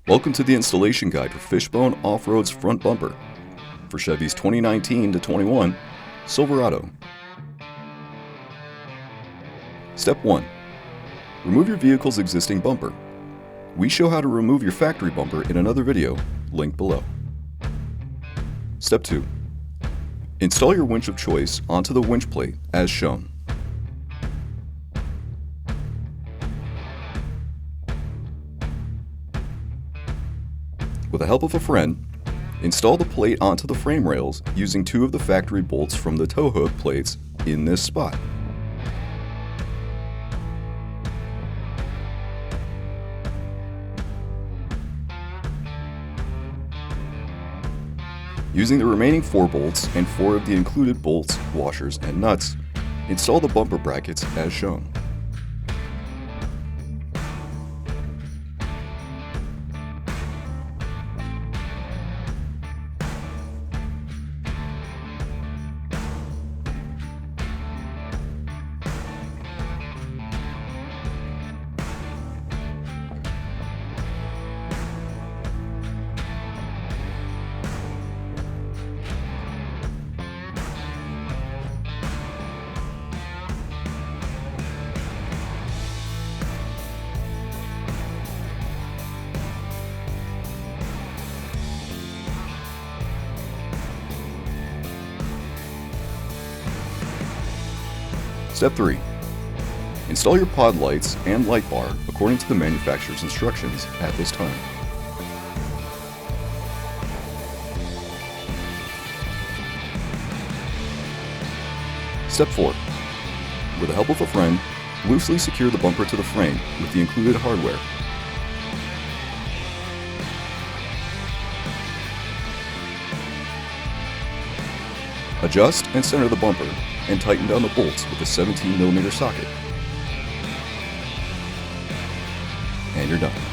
Welcome to the installation guide for Fishbone Offroad's front bumper for Chevy's 2019 to 21 Silverado. Step 1. Remove your vehicle's existing bumper. We show how to remove your factory bumper in another video, linked below. Step 2. Install your winch of choice onto the winch plate as shown. With the help of a friend, install the plate onto the frame rails using two of the factory bolts from the tow hook plates in this spot. Using the remaining 4 bolts and 4 of the included bolts, washers, and nuts, install the bumper brackets as shown. Step 3. Install your pod lights and light bar according to the manufacturer's instructions at this time. Step 4. With the help of a friend, loosely secure the bumper to the frame with the included hardware. Adjust and center the bumper and tighten down the bolts with a 17mm socket. And you're done.